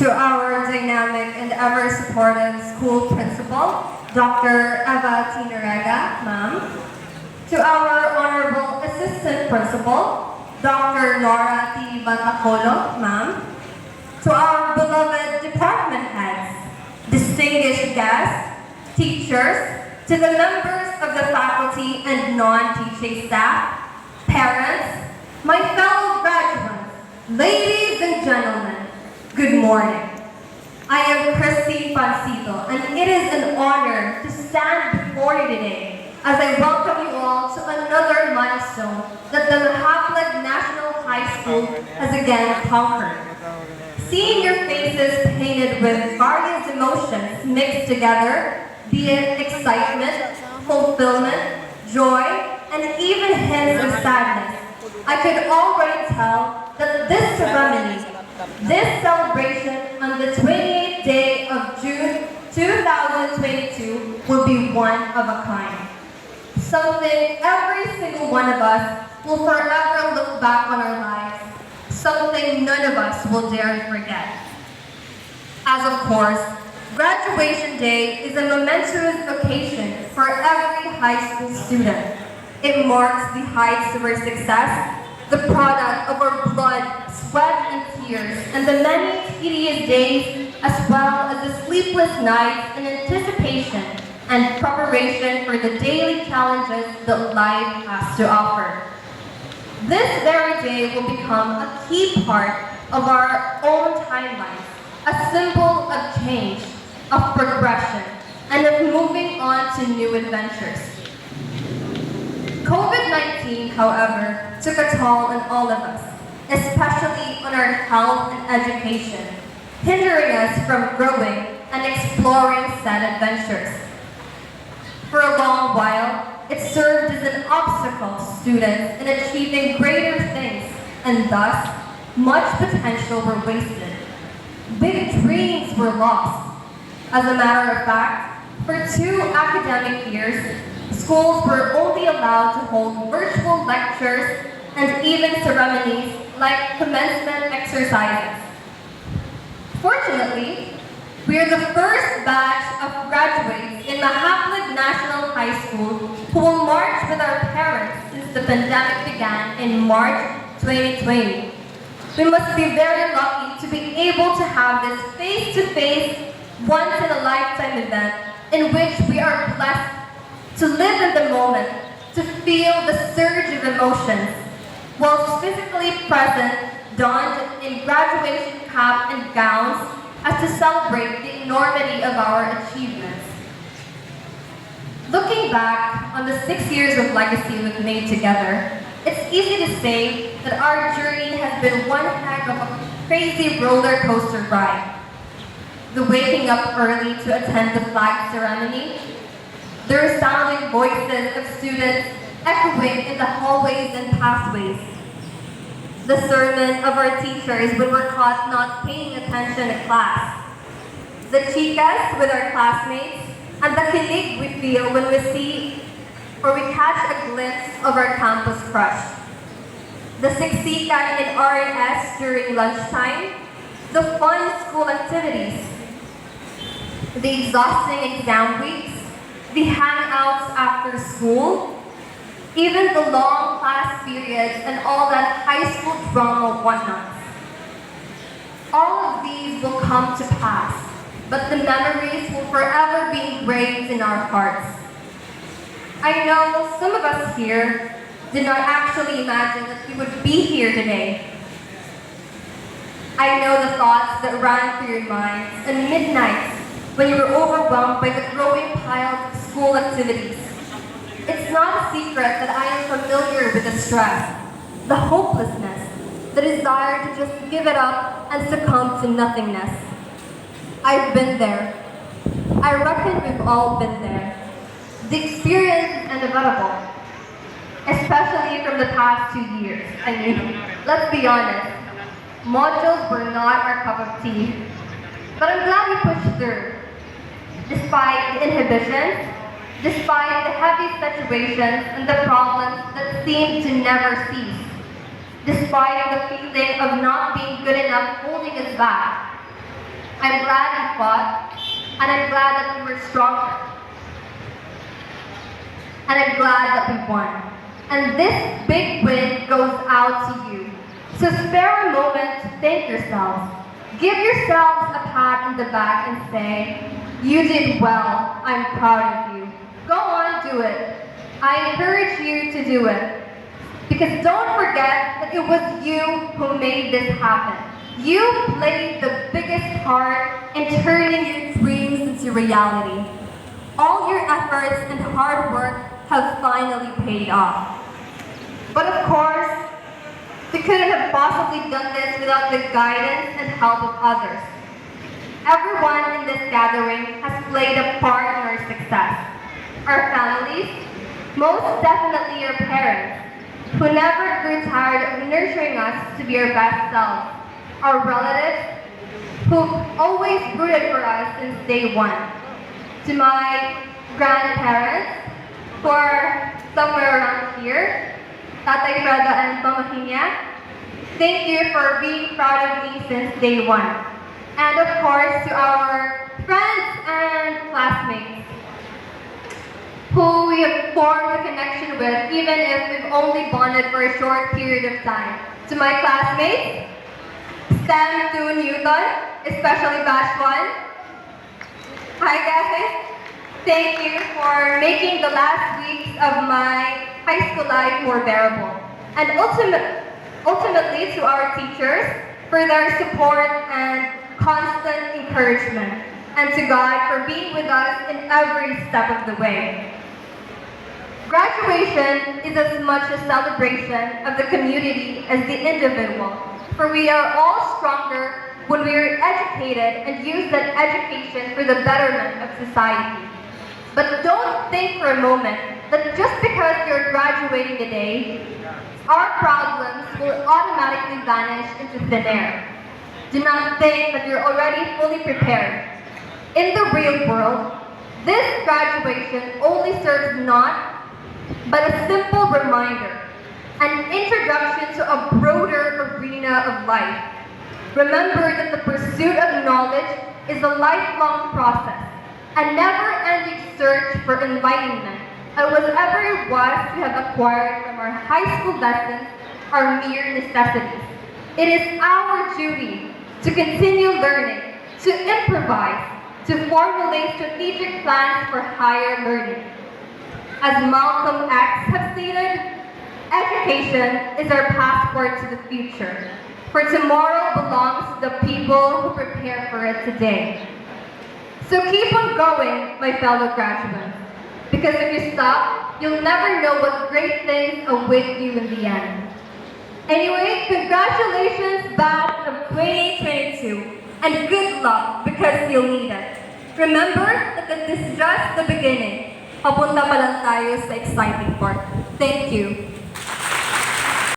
To our dynamic and ever-supportive school principal, Dr. Eva T. Narega, ma'am. To our honorable assistant principal, Dr. Nora T. Batacolo, ma'am. To our beloved department heads, distinguished guests, teachers, to the members of the faculty and non-teaching staff, parents, my fellow graduates, ladies and gentlemen, good morning. I am Kristine Pancito, and it is an honor to stand before you today as I welcome you all to another milestone that the Mahaplag National High School has again conquered. Seeing your faces painted with various emotions mixed together, be it excitement, fulfillment, joy, and even hints of sadness, I could already tell that this ceremony, this celebration on the 28th day of June 2022 will be one of a kind. Something every single one of us will forever look back on our lives. Something none of us will dare forget. As of course, graduation day is a momentous occasion for every high school student. It marks the heights of our success, the product of our blood, sweat, and tears, and the many tedious days, as well as the sleepless nights in anticipation and preparation for the daily challenges that life has to offer. This very day will become a key part of our own timelines, a symbol of change, of progression, and of moving on to new adventures. COVID-19, however, took a toll on all of us, especially on our health and education, hindering us from growing and exploring said adventures. For a long while, it served as an obstacle to students in achieving greater things, and thus, much potential were wasted. Big dreams were lost. As a matter of fact, for 2 academic years, schools were only allowed to hold virtual lectures and even ceremonies like commencement exercises. Fortunately, we are the first batch of graduates in Mahaplag National High School who will march with our parents since the pandemic began in March 2020. We must be very lucky to be able to have this face-to-face, once-in-a-lifetime event in which we are blessed to live in the moment, to feel the surge of emotions, while physically present, donned in graduation cap and gowns, as to celebrate the enormity of our achievements. Looking back on the 6 years of legacy we've made together, it's easy to say that our journey has been one heck of a crazy roller coaster ride. The waking up early to attend the flag ceremony, the resounding voices of students echoing in the hallways and pathways, the sermon of our teachers when we're caught not paying attention to class, the chicas with our classmates, and the kilig we feel when we see or we catch a glimpse of our campus crush, the siksikan in R&S during lunchtime, the fun school activities, the exhausting exam weeks, the hangouts after school, even the long class periods and all that high school drama whatnots. All of these will come to pass, but the memories will forever be engraved in our hearts. I know some of us here did not actually imagine that we would be here today. I know the thoughts that ran through your minds and midnights when you were overwhelmed by the growing piles of school activities. It's not a secret that I am familiar with the stress, the hopelessness, the desire to just give it up and succumb to nothingness. I've been there. I reckon we've all been there. The experience is inevitable, especially from the past 2 years. I mean, let's be honest, modules were not our cup of tea. But I'm glad we pushed through. Despite the inhibitions, despite the heavy situations and the problems that seemed to never cease, despite the feeling of not being good enough holding us back, I'm glad you fought, and I'm glad that you were stronger. And I'm glad that we won. And this big win goes out to you. So spare a moment to thank yourselves. Give yourselves a pat on the back and say, you did well, I'm proud of you. Go on, do it. I encourage you to do it. Because don't forget that it was you who made this happen. You played the biggest part in turning your dreams into reality. All your efforts and hard work have finally paid off. But of course, we couldn't have possibly done this without the guidance and help of others. Everyone in this gathering has played a part in our success. Our families, most definitely our parents, who never grew tired of nurturing us to be our best selves. Our relatives, who've always rooted for us since day one. To my grandparents, who are somewhere around here, Tatay Freda and Mama Hinya, thank you for being proud of me since day one. And of course, to our friends and classmates, who we have formed a connection with, even if we've only bonded for a short period of time. To my classmates, STEM 2 Newton, especially Batch 1. Hi guys. Thank you for making the last weeks of my high school life more bearable. And ultimately to our teachers for their support and constant encouragement. And to God for being with us in every step of the way. Graduation is as much a celebration of the community as the individual, for we are all stronger when we are educated and use that education for the betterment of society. But don't think for a moment that just because you're graduating today, our problems will automatically vanish into thin air. Do not think that you're already fully prepared. In the real world, this graduation only serves not but a simple reminder, an introduction to a broader arena of life. Remember that the pursuit of knowledge is a lifelong process, a never-ending search for enlightenment, and whatever it was we have acquired from our high school lessons are mere necessities. It is our duty to continue learning, to improvise, to formulate strategic plans for higher learning. As Malcolm X has stated, education is our passport to the future, for tomorrow belongs to the people who prepare for it today. So keep on going, my fellow graduates, because if you stop, you'll never know what great things await you in the end. Anyway, congratulations, batch of 2022, and good luck because you'll need it. Remember that this is just the beginning. Papunta pa lang tayo sa exciting part. Thank you.